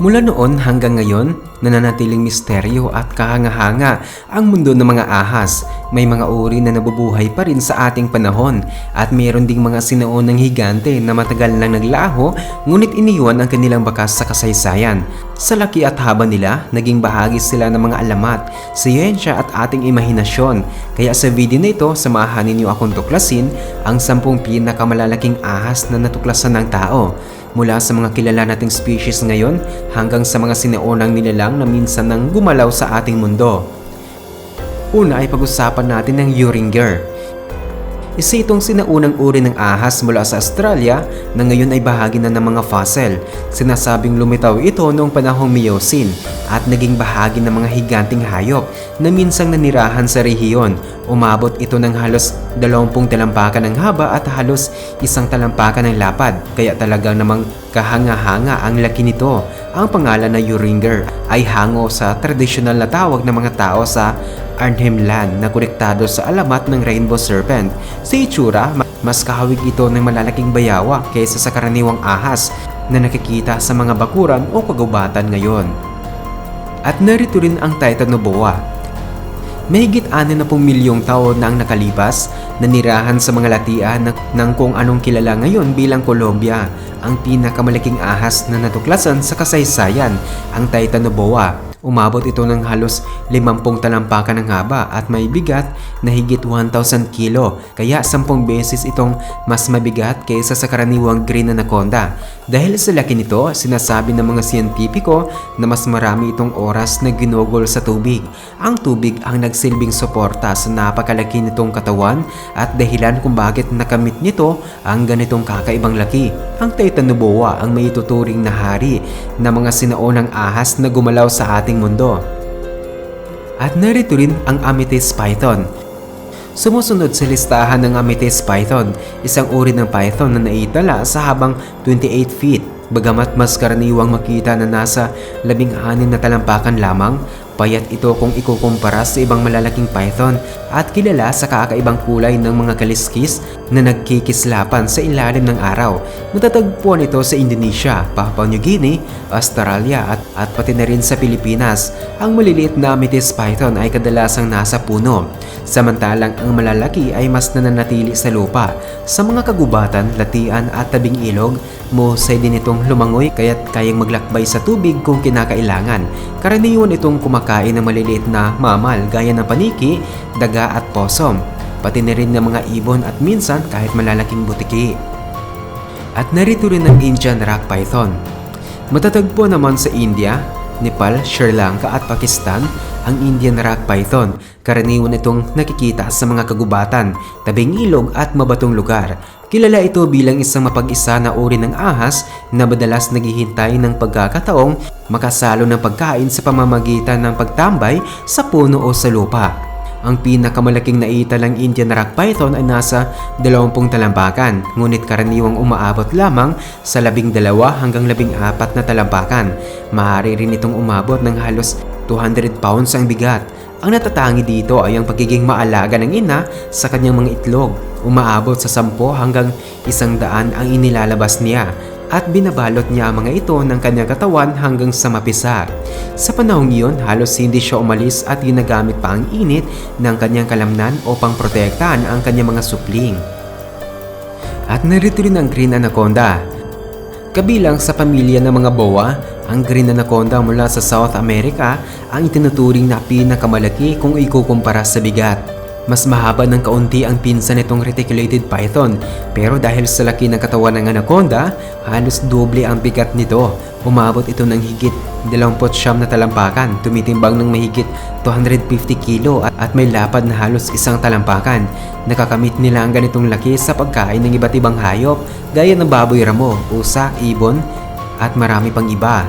Mula noon hanggang ngayon, nananatiling misteryo at kahanga-hanga ang mundo ng mga ahas. May mga uri na nabubuhay pa rin sa ating panahon at mayroon ding mga sinaunang higante na matagal nang naglaho ngunit iniwan ang kanilang bakas sa kasaysayan. Sa laki at haba nila, naging bahagi sila ng mga alamat, siyensya at ating imahinasyon. Kaya sa video na ito, samahan ninyo akong tuklasin ang 10 pinakamalalaking ahas na natuklasan ng tao. Mula sa mga kilala nating species ngayon hanggang sa mga sinaunang nilalang na minsan nang gumalaw sa ating mundo. Una ay pag-usapan natin ng Uringer. Isa itong sinaunang uri ng ahas mula sa Australia na ngayon ay bahagi na ng mga fossil. Sinasabing lumitaw ito noong panahong Miocene at naging bahagi ng mga higanting hayop na minsang nanirahan sa rehiyon. Umabot ito ng halos 20 talampakan ng haba at halos 1 talampakan ng lapad, kaya talagang namang kahanga-hanga ang laki nito. Ang pangalan na Uringer ay hango sa tradisyonal na tawag ng mga tao sa Arnhem Land na konektado sa alamat ng rainbow serpent. Sa itsura, mas kahawig ito ng malalaking bayawa kaysa sa karaniwang ahas na nakikita sa mga bakuran o kagubatan ngayon. At narito rin ang Titanoboa. Mahigit 60 milyong taon na ang nakalipas, nanirahan sa mga latian ng kung anong kilala ngayon bilang Colombia. Ang pinakamalaking ahas na natuklasan sa kasaysayan, ang Titanoboa. Umabot ito ng halos 50 talampakan ng haba at may bigat na higit 1,000 kilo, kaya 10 beses itong mas mabigat kaysa sa karaniwang green anaconda. Dahil sa laki nito, sinasabi ng mga siyentipiko na mas marami itong oras na ginugol sa tubig. Ang tubig ang nagsilbing suporta sa napakalaki nitong katawan at dahilan kung bakit nakamit nito ang ganitong kakaibang laki. Ang Titanoboa ang may tuturing na hari na mga sinaunang ahas na gumalaw sa ating mundo. At narito rin ang Amethyst Python. Sumusunod sa listahan ng Amethyst Python, isang uri ng python na naitala sa habang 28 feet. Bagamat mas karaniwang makita na nasa 16 na talampakan lamang, payat ito kung ikukumpara sa ibang malalaking python at kilala sa kakaibang kulay ng mga kaliskis na nagkikislapan sa ilalim ng araw. Matatagpuan ito sa Indonesia, Papua New Guinea, Australia at pati na rin sa Pilipinas. Ang maliliit na Amethyst python ay kadalasang nasa puno, samantalang ang malalaki ay mas nananatili sa lupa. Sa mga kagubatan, latian at tabing ilog, mahusay din itong lumangoy kaya't kayang maglakbay sa tubig kung kinakailangan. Karaniwan itong kumakain ng maliliit na mamal gaya ng paniki, daga at possum, pati na rin ng mga ibon at minsan kahit malalaking butiki. At narito rin ang Indian rock python. Matatagpo naman sa India, Nepal, Sri Lanka at Pakistan ang Indian rock python. Karaniwan itong nakikita sa mga kagubatan, tabing ilog at mabatong lugar. Kilala ito bilang isang mapag-isa na uri ng ahas na madalas naghihintay ng pagkakataong makasalo ng pagkain sa pamamagitan ng pagtambay sa puno o sa lupa. Ang pinakamalaking naitalang Indian rock python ay nasa 20 talampakan, ngunit karaniwang umaabot lamang sa 12 hanggang 14 na talampakan. Maaari rin itong umabot ng halos 200 pounds ang bigat. Ang natatangi dito ay ang pagiging maalaga ng ina sa kanyang mga itlog. Umaabot sa 10 hanggang 100 ang inilalabas niya at binabalot niya ang mga ito ng kanyang katawan hanggang sa mapisa. Sa panahong iyon, halos hindi siya umalis at ginagamit pa ang init ng kanyang kalamnan upang protektahan ang kanyang mga supling. At narito rin ang green anaconda. Kabilang sa pamilya ng mga boa, ang green anaconda mula sa South America ang itinuturing na pinakamalaki kung ikukumpara sa bigat. Mas mahaba ng kaunti ang pinsan nitong reticulated python, pero dahil sa laki ng katawan ng anaconda, halos doble ang bigat nito. Umabot ito ng higit 29 na talampakan, tumitimbang ng mahigit 250 kilo at may lapad na halos 1 talampakan. Nakakamit nila ang ganitong laki sa pagkain ng iba't ibang hayop gaya ng baboy ramo, usa, ibon at marami pang iba.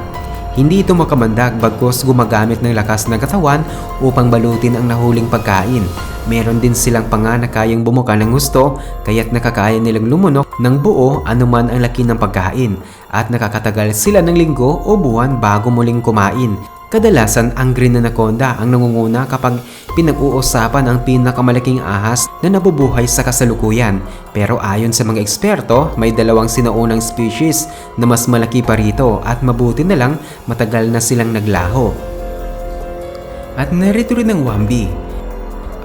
Hindi ito makamandag bagkus gumagamit ng lakas ng katawan upang balutin ang nahuling pagkain. Meron din silang panga na kayang bumuka ng gusto kaya't nakakaya nilang lumunok ng buo anuman ang laki ng pagkain at nakakatagal sila ng linggo o buwan bago muling kumain. Kadalasan ang green anaconda ang nangunguna kapag pinag-uusapan ang pinakamalaking ahas na nabubuhay sa kasalukuyan. Pero ayon sa mga eksperto, may dalawang sinaunang species na mas malaki pa rito at mabuti na lang matagal na silang naglaho. At narito rin ang wambi.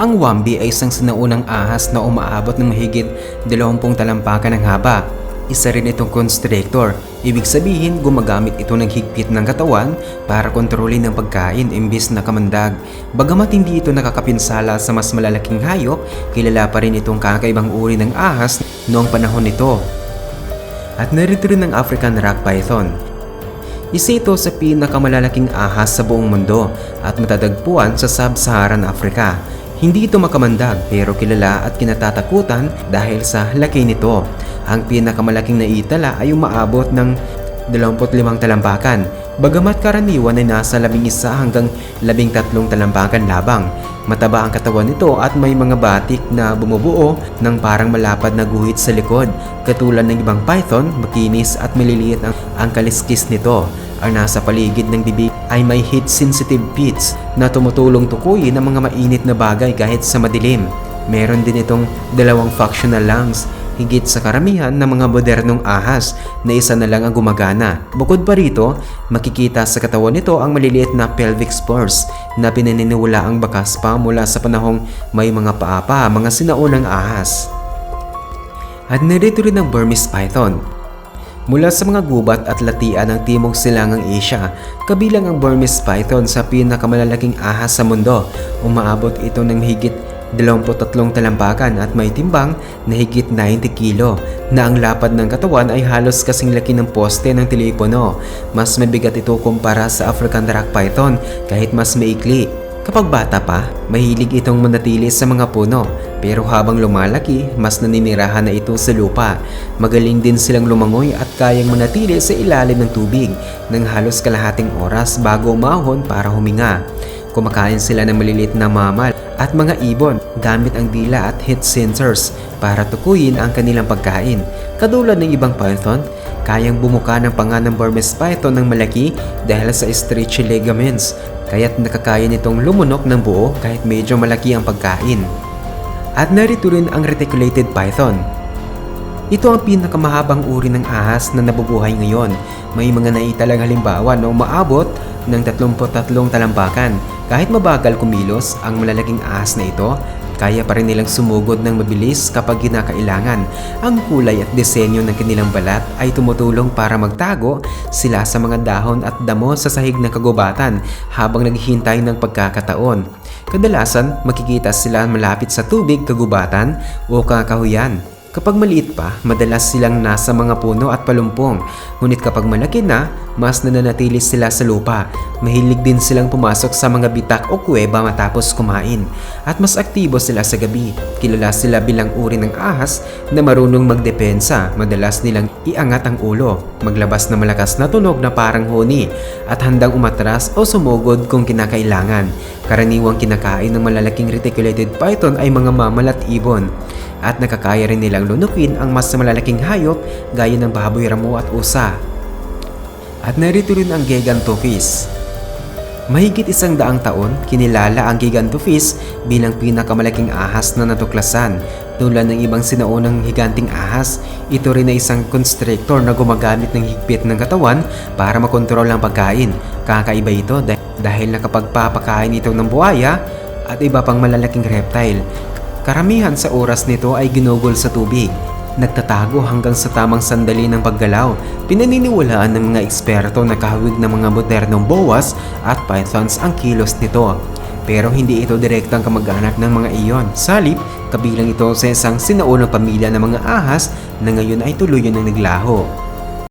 Ang wambi ay isang sinaunang ahas na umaabot ng mahigit 20 talampakan ng haba. Isa rin itong constrictor. Ibig sabihin, gumagamit ito ng higpit ng katawan para kontrolin ang pagkain imbis na kamandag. Bagamat hindi ito nakakapinsala sa mas malalaking hayop, kilala pa rin itong kakaibang uri ng ahas noong panahon nito. At narito rin ang African rock python. Isa ito sa pinakamalalaking ahas sa buong mundo at matatagpuan sa Sub-Saharan Africa. Hindi ito makamandag pero kilala at kinatatakutan dahil sa laki nito. Ang pinakamalaking naitala ay umaabot ng 25 talampakan, bagamat karaniwan ay nasa 11 hanggang 13 talampakan labang. Mataba ang katawan nito at may mga batik na bumubuo ng parang malapad na guhit sa likod. Katulad ng ibang python, makinis at maliliit ang kaliskis nito. Ang nasa paligid ng bibig ay may heat-sensitive pits na tumutulong tukuyin ang mga mainit na bagay kahit sa madilim. Meron din itong dalawang functional lungs, higit sa karamihan ng mga modernong ahas na isa na lang ang gumagana. Bukod pa rito, makikita sa katawan nito ang maliliit na pelvic spurs na pinaniniwalaang bakas pa mula sa panahong may mga paa pa mga sinaunang ahas. At narito rin ang Burmese python. Mula sa mga gubat at latian ng Timog Silangang Asia, kabilang ang Burmese python sa pinakamalalaking ahas sa mundo. Umaabot ito ng higit 23 talampakan at may timbang na higit 90 kilo na ang lapad ng katawan ay halos kasing laki ng poste ng telepono. Mas mabigat ito kumpara sa African rock python kahit mas maikli. Kapag bata pa, mahilig itong manatili sa mga puno, pero habang lumalaki, mas naninirahan na ito sa lupa. Magaling din silang lumangoy at kayang manatili sa ilalim ng tubig ng halos kalahating oras bago umahon para huminga. Kumakain sila ng maliliit na mammal at mga ibon gamit ang dila at heat sensors para tukuyin ang kanilang pagkain. Katulad ng ibang python, kayang bumuka ng panga ng Burmese python ng malaki dahil sa stretchy ligaments, kaya't nakakaya nitong lumunok ng buo kahit medyo malaki ang pagkain. At narito rin ang reticulated python. Ito ang pinakamahabang uri ng ahas na nabubuhay ngayon. May mga naitalang halimbawa na umaabot ng 33 talampakan. Kahit mabagal kumilos ang malalaking ahas na ito, kaya pa rin nilang sumugod ng mabilis kapag kinakailangan. Ang kulay at disenyo ng kanilang balat ay tumutulong para magtago sila sa mga dahon at damo sa sahig ng kagubatan habang naghihintay ng pagkakataon. Kadalasan, makikita sila malapit sa tubig, kagubatan o kakahuyan. Kapag maliit pa, madalas silang nasa mga puno at palumpong. Ngunit kapag malaki na, mas nananatili sila sa lupa. Mahilig din silang pumasok sa mga bitak o kuweba matapos kumain. At mas aktibo sila sa gabi. Kilala sila bilang uri ng ahas na marunong magdepensa. Madalas nilang iangat ang ulo, maglabas ng malakas na tunog na parang huni, at handang umatras o sumugod kung kinakailangan. Karaniwang kinakain ng malalaking reticulated python ay mga mammal at ibon. At nakakaya rin nilang lunukin ang mas malalaking hayop gaya ng baboy, ramo at usa. At narito rin ang Gigantophis. Mahigit 100 taon, kinilala ang Gigantophis bilang pinakamalaking ahas na natuklasan. Tulad ng ibang sinaunang higanting ahas, ito rin ay isang constrictor na gumagamit ng higpit ng katawan para makontrol ang pagkain. Kakaiba ito dahil nakapagpapakain ito ng buhaya at iba pang malalaking reptile. Karamihan sa oras nito ay ginugol sa tubig. Nagtatago hanggang sa tamang sandali ng paggalaw. Pinaniniwalaan ng mga eksperto na kahawig ng mga modernong boas at pythons ang kilos nito. Pero hindi ito direktang kamag-anak ng mga iyon. Salip, kabilang ito sa isang sinaunang pamilya ng mga ahas na ngayon ay tuluyan ng naglaho.